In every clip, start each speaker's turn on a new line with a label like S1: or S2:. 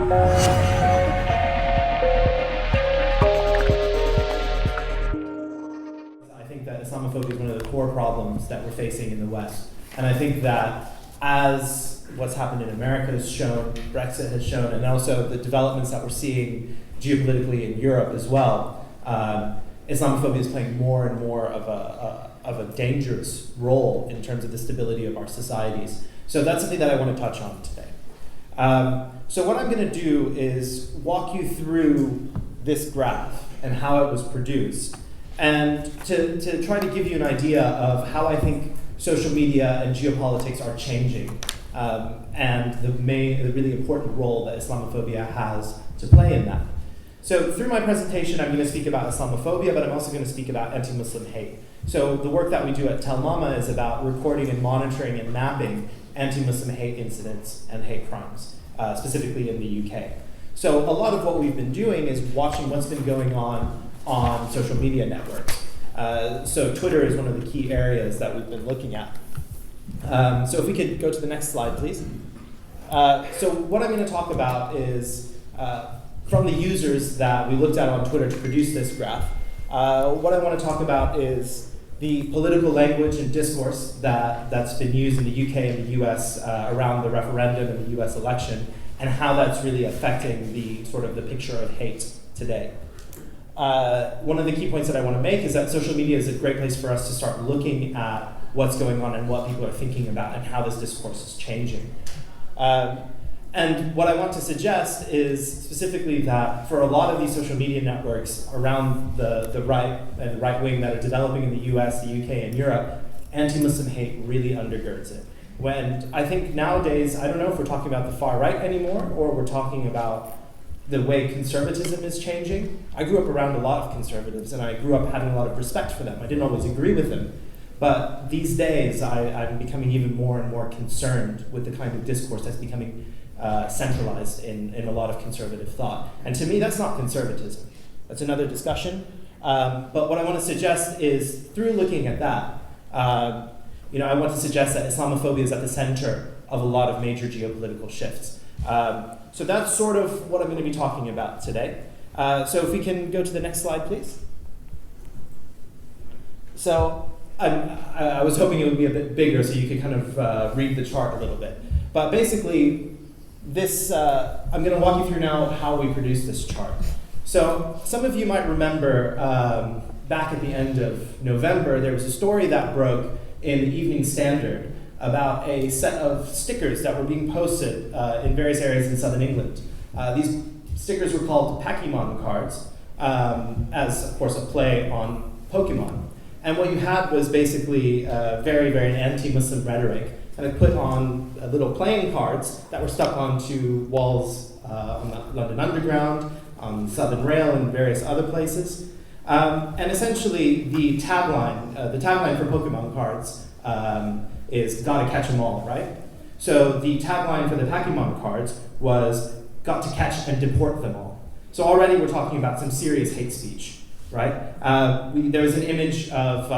S1: think that Islamophobia is one of the core problems that we're facing in the West. And I think that as what's happened in America has shown, Brexit has shown, and also the developments that we're seeing geopolitically in Europe as well, Islamophobia is playing more and more of a dangerous role in terms of the stability of our societies. So that's something that I want to touch on today. So what I'm going to do is walk you through this graph and how it was produced, and to try to give you an idea of how I think social media and geopolitics are changing, and the really important role that Islamophobia has to play in that. So through my presentation, I'm going to speak about Islamophobia, but I'm also going to speak about anti-Muslim hate. So the work that we do at Telmama is about recording and monitoring and mapping anti-Muslim hate incidents and hate crimes, specifically in the UK. So a lot of what we've been doing is watching what's been going on social media networks. So Twitter is one of the key areas that we've been looking at. So if we could go to the next slide, please. So what I'm going to talk about is from the users that we looked at on Twitter to produce this graph. What I want to talk about is the political language and discourse that's been used in the UK and the US around the referendum and the US election, and how that's really affecting the sort of the picture of hate today. One of the key points that I want to make is that social media is a great place for us to start looking at what's going on and what people are thinking about and how this discourse is changing. And what I want to suggest is specifically that for a lot of these social media networks around the right and the right wing that are developing in the US, the UK, and Europe, anti-Muslim hate really undergirds it. When I think nowadays, I don't know if we're talking about the far right anymore, or we're talking about the way conservatism is changing. I grew up around a lot of conservatives, and I grew up having a lot of respect for them. I didn't always agree with them. But these days, I'm becoming even more and more concerned with the kind of discourse that's becoming centralized in a lot of conservative thought. And to me, that's not conservatism. That's another discussion. But what I want to suggest is, through looking at that, I want to suggest that Islamophobia is at the center of a lot of major geopolitical shifts. So that's sort of what I'm going to be talking about today. So if we can go to the next slide, please. So I was hoping it would be a bit bigger so you could kind of read the chart a little bit. But basically, this I'm going to walk you through now how we produced this chart. So some of you might remember back at the end of November, there was a story that broke in the Evening Standard about a set of stickers that were being posted in various areas in southern England. These stickers were called Pokemon cards, as of course a play on Pokemon. And what you had was basically very, very anti-Muslim rhetoric, and it put on little playing cards that were stuck onto walls on the London Underground, on Southern Rail, and various other places. And essentially, the tagline for Pokemon cards is "Gotta catch 'em all," right? So the tagline for the Pokemon cards was "Got to catch and deport them all." So already we're talking about some serious hate speech, right? There was an image of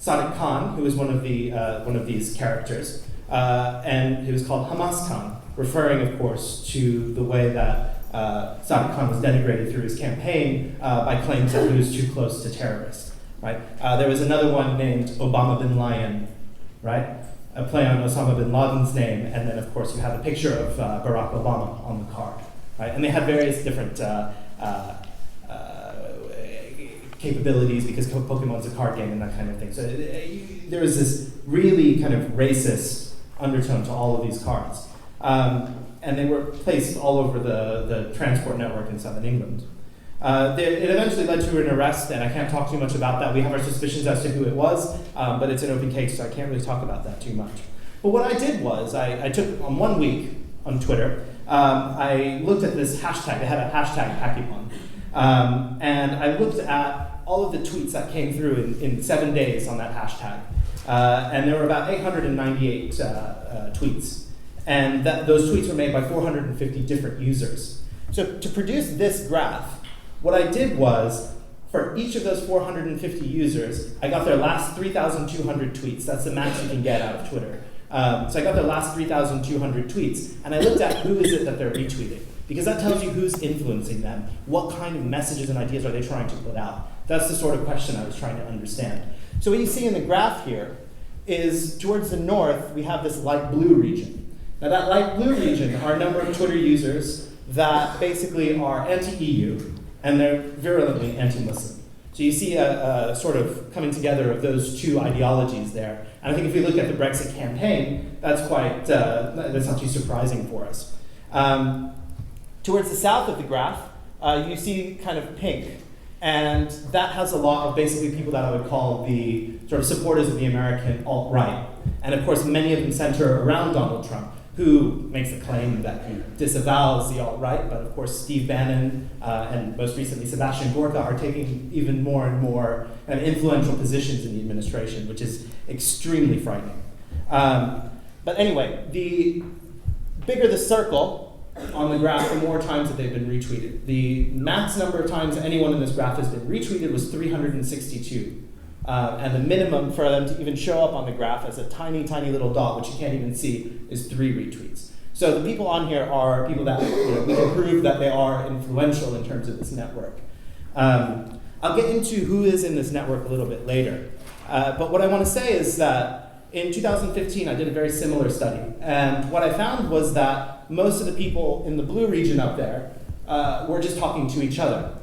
S1: Sadiq Khan, who was one of these characters, and he was called Hamas Khan, referring, of course, to the way that Sadiq Khan was denigrated through his campaign by claims that he was too close to terrorists, right? There was another one named Obama bin Laden, right? A play on Osama bin Laden's name, and then of course you have a picture of Barack Obama on the card, right? And they had various different capabilities because Pokemon's a card game and that kind of thing. So there was this really kind of racist undertone to all of these cards. And they were placed all over the transport network in southern England. It eventually led to an arrest, and I can't talk too much about that. We have our suspicions as to who it was, but it's an open case, so I can't really talk about that too much. But what I did was, I took on 1 week on Twitter, I looked at this hashtag. They had a hashtag Pokemon, and I looked at all of the tweets that came through in 7 days on that hashtag, and there were about 898 tweets, and those tweets were made by 450 different users. So to produce this graph, what I did was, for each of those 450 users, I got their last 3,200 tweets. That's the max you can get out of Twitter. So I got the last 3,200 tweets, and I looked at who is it that they're retweeting, because that tells you who's influencing them, what kind of messages and ideas are they trying to put out. That's the sort of question I was trying to understand. So what you see in the graph here is towards the north, we have this light blue region. Now that light blue region are a number of Twitter users that basically are anti-EU, and they're virulently anti-Muslim. So you see a sort of coming together of those two ideologies there. And I think if we look at the Brexit campaign, that's not too surprising for us. Towards the south of the graph, you see kind of pink. And that has a lot of basically people that I would call the sort of supporters of the American alt-right. And of course, many of them center around Donald Trump, who makes the claim that he disavows the alt-right, but of course Steve Bannon and most recently Sebastian Gorka are taking even more and more influential positions in the administration, which is extremely frightening. But anyway, the bigger the circle on the graph, the more times that they've been retweeted. The max number of times anyone in this graph has been retweeted was 362. And the minimum for them to even show up on the graph as a tiny, tiny little dot, which you can't even see, is 3 retweets. So the people on here are people that we can prove that they are influential in terms of this network. I'll get into who is in this network a little bit later. But what I want to say is that in 2015, I did a very similar study. And what I found was that most of the people in the blue region up there were just talking to each other.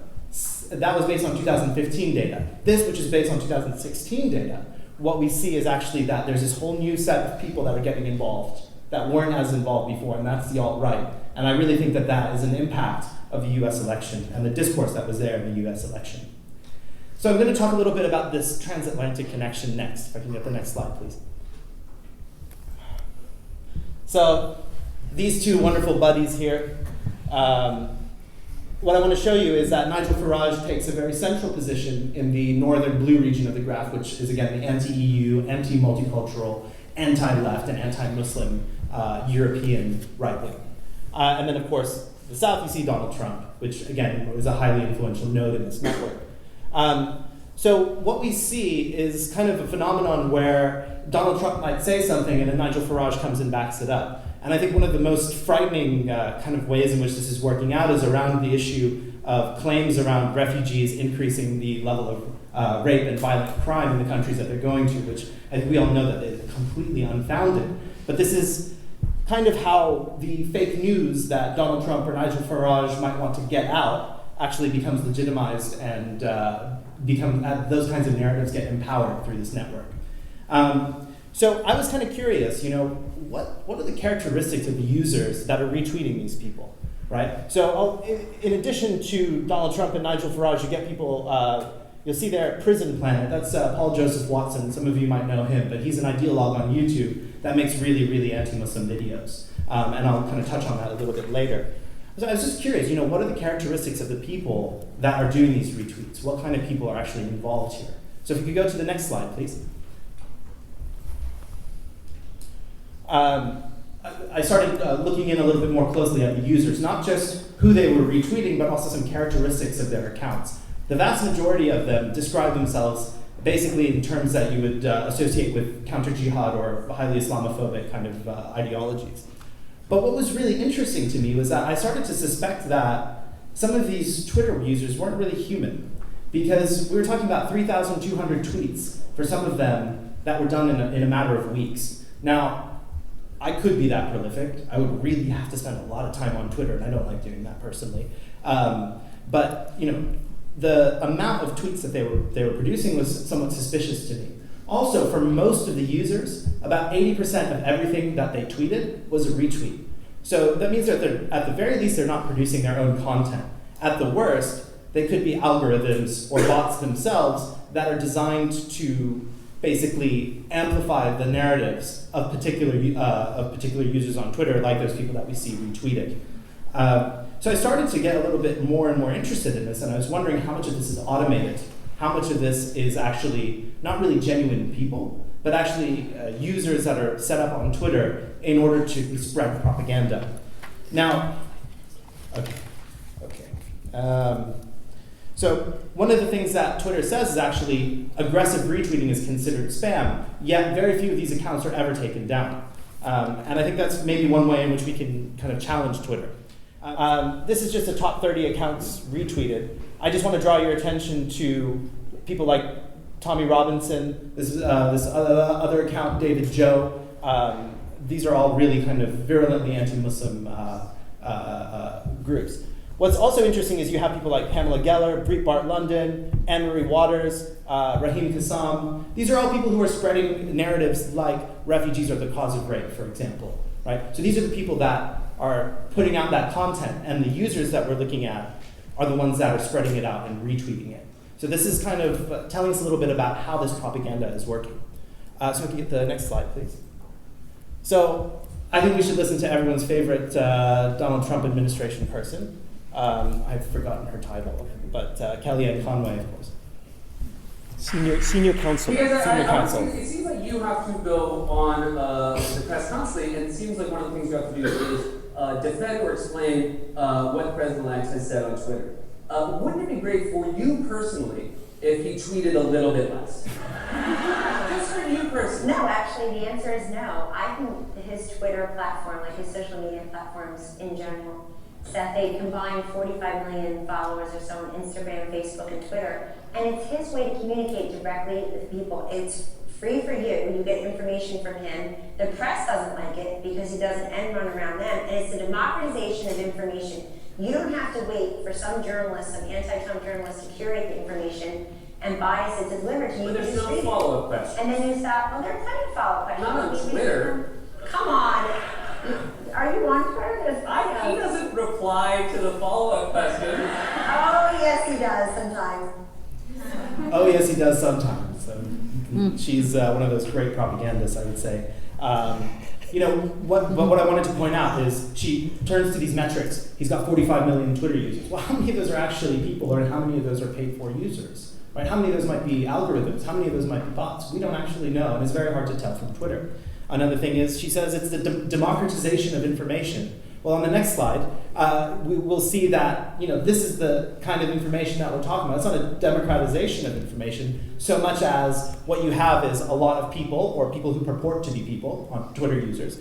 S1: That was based on 2015 data. This, which is based on 2016 data, what we see is actually that there's this whole new set of people that are getting involved that weren't as involved before, and that's the alt-right. And I really think that that is an impact of the US election and the discourse that was there in the US election. So I'm going to talk a little bit about this transatlantic connection next. If I can get the next slide, please. So these two wonderful buddies here, what I want to show you is that Nigel Farage takes a very central position in the northern blue region of the graph, which is again the anti-EU, anti-multicultural, anti-left, and anti-Muslim European right wing. And then of course, the south you see Donald Trump, which again is a highly influential node in this network. So what we see is kind of a phenomenon where Donald Trump might say something and then Nigel Farage comes and backs it up. And I think one of the most frightening kind of ways in which this is working out is around the issue of claims around refugees increasing the level of rape and violent crime in the countries that they're going to, which I think we all know that is completely unfounded. But this is kind of how the fake news that Donald Trump or Nigel Farage might want to get out actually becomes legitimized and those kinds of narratives get empowered through this network. So I was kind of curious, what are the characteristics of the users that are retweeting these people, right? So in addition to Donald Trump and Nigel Farage, you get people, you'll see there Prison Planet. That's Paul Joseph Watson. Some of you might know him, but he's an ideologue on YouTube that makes really, really anti-Muslim videos. And I'll kind of touch on that a little bit later. So I was just curious, what are the characteristics of the people that are doing these retweets? What kind of people are actually involved here? So if you could go to the next slide, please. I started looking in a little bit more closely at the users, not just who they were retweeting, but also some characteristics of their accounts. The vast majority of them describe themselves basically in terms that you would associate with counter-jihad or highly Islamophobic kind of ideologies. But what was really interesting to me was that I started to suspect that some of these Twitter users weren't really human, because we were talking about 3,200 tweets for some of them that were done in a matter of weeks. Now, I could be that prolific. I would really have to spend a lot of time on Twitter, and I don't like doing that personally. But the amount of tweets that they were producing was somewhat suspicious to me. Also, for most of the users, about 80% of everything that they tweeted was a retweet. So that means that at the very least, they're not producing their own content. At the worst, they could be algorithms or bots themselves that are designed to basically amplify the narratives of particular users on Twitter, like those people that we see retweeted. So I started to get a little bit more and more interested in this, and I was wondering how much of this is automated, how much of this is actually not really genuine people, but actually users that are set up on Twitter in order to spread propaganda. Now, so one of the things that Twitter says is actually aggressive retweeting is considered spam, yet very few of these accounts are ever taken down. And I think that's maybe one way in which we can kind of challenge Twitter. This is just the top 30 accounts retweeted. I just want to draw your attention to people like Tommy Robinson, this other account, David Joe. These are all really kind of virulently anti-Muslim groups. What's also interesting is you have people like Pamela Geller, Breitbart London, Anne-Marie Waters, Raheem Kassam. These are all people who are spreading narratives like refugees are the cause of rape, for example. Right? So these are the people that are putting out that content, and the users that we're looking at are the ones that are spreading it out and retweeting it. So this is kind of telling us a little bit about how this propaganda is working. So we can get the next slide, please. So I think we should listen to everyone's favorite Donald Trump administration person. I've forgotten her title, but Kellyanne Conway, of course.
S2: Senior counsel.
S3: Because
S2: senior counsel.
S3: It seems like you have to go on the press constantly, and it seems like one of the things you have to do is defend or explain what the president-elect has said on Twitter. Wouldn't it be great for you personally if he tweeted a little bit less? Just for you personally.
S4: No, actually, the answer is no. I think his Twitter platform, like his social media platforms in general, that they combine 45 million followers or so on Instagram, Facebook, and Twitter, and it's his way to communicate directly with people. It's free for you. You get information from him. The press doesn't like it because he does an end run around them, and it's a democratization of information. You don't have to wait for some journalist, some anti-Trump journalist to curate the information and bias it delivered to you.
S3: But there's no follow-up question.
S4: And then you stop, well, there are plenty of follow-up questions.
S3: Not on Twitter.
S4: Come on. Are you on Twitter?
S3: He doesn't reply to the follow-up question.
S4: Oh, yes, he does sometimes.
S1: Oh, yes, he does sometimes. So she's one of those great propagandists, I would say. What I wanted to point out is she turns to these metrics. He's got 45 million Twitter users. Well, how many of those are actually people, or how many of those are paid-for users? Right? How many of those might be algorithms? How many of those might be bots? We don't actually know, and it's very hard to tell from Twitter. Another thing is, she says it's the democratization of information. Well, on the next slide, we will see that this is the kind of information that we're talking about. It's not a democratization of information so much as what you have is a lot of people, or people who purport to be people, on Twitter users,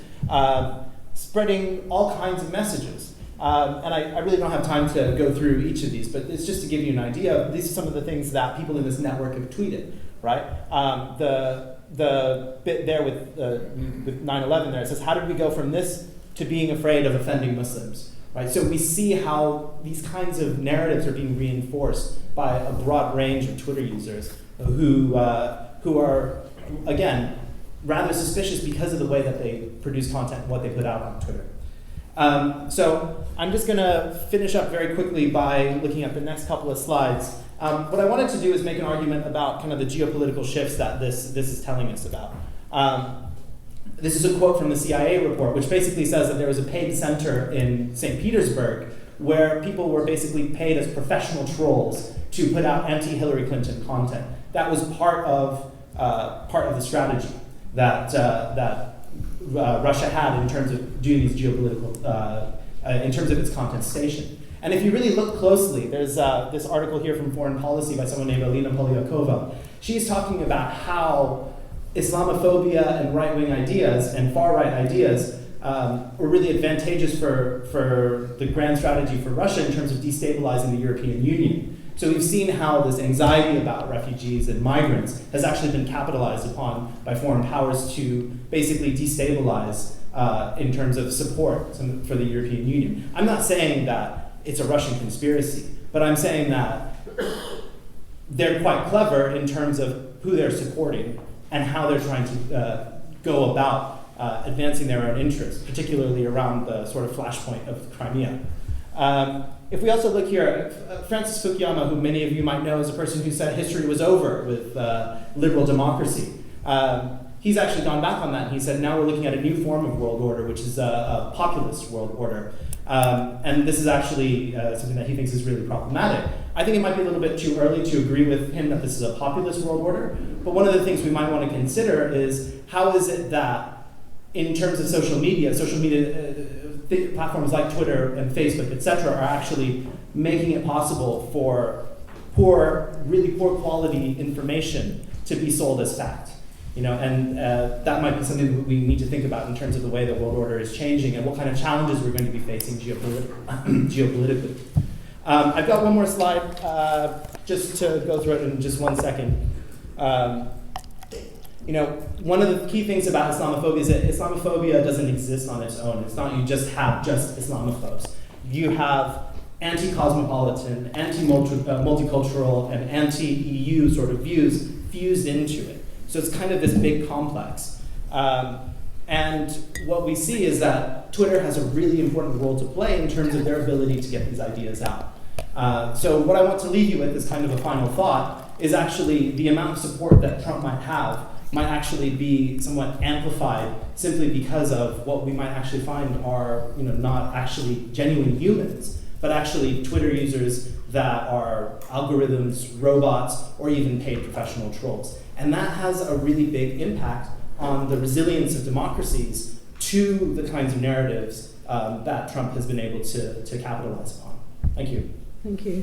S1: spreading all kinds of messages. And I really don't have time to go through each of these, but it's just to give you an idea. These are some of the things that people in this network have tweeted, right? The bit there with 9/11 there, it says, how did we go from this to being afraid of offending Muslims, right? So we see how these kinds of narratives are being reinforced by a broad range of Twitter users who are, again, rather suspicious because of the way that they produce content and what they put out on Twitter. So I'm just going to finish up very quickly by looking at the next couple of slides. What I wanted to do is make an argument about kind of the geopolitical shifts that this is telling us about. This is a quote from the CIA report, which basically says that there was a paid center in St. Petersburg where people were basically paid as professional trolls to put out anti-Hillary Clinton content. That was part of the strategy that Russia had in terms of doing these geopolitical, in terms of its content station. And if you really look closely, there's this article here from Foreign Policy by someone named Alina Polyakova. She's talking about how Islamophobia and right-wing ideas and far-right ideas were really advantageous for the grand strategy for Russia in terms of destabilizing the European Union. So we've seen how this anxiety about refugees and migrants has actually been capitalized upon by foreign powers to basically destabilize in terms of support for the European Union. I'm not saying that it's a Russian conspiracy, but I'm saying that they're quite clever in terms of who they're supporting and how they're trying to go about advancing their own interests, particularly around the sort of flashpoint of Crimea. If we also look here, Francis Fukuyama, who many of you might know, is a person who said history was over with liberal democracy. He's actually gone back on that, and he said now we're looking at a new form of world order, which is a populist world order. And this is actually something that he thinks is really problematic. I think it might be a little bit too early to agree with him that this is a populist world order, but one of the things we might want to consider is how is it that in terms of social media platforms like Twitter and Facebook, etc., are actually making it possible for really poor quality information to be sold as fact. And that might be something that we need to think about in terms of the way the world order is changing and what kind of challenges we're going to be facing geopolitically. I've got one more slide, just to go through it in just 1 second. One of the key things about Islamophobia is that Islamophobia doesn't exist on its own. It's not you just have just Islamophobes. You have anti-cosmopolitan, anti-multicultural, and anti-EU sort of views fused into it. So it's kind of this big complex. And what we see is that Twitter has a really important role to play in terms of their ability to get these ideas out. So what I want to leave you with as kind of a final thought is actually the amount of support that Trump might have might actually be somewhat amplified simply because of what we might actually find are not actually genuine humans, but actually Twitter users that are algorithms, robots, or even paid professional trolls. And that has a really big impact on the resilience of democracies to the kinds of narratives that Trump has been able to capitalize upon. Thank you.
S5: Thank you.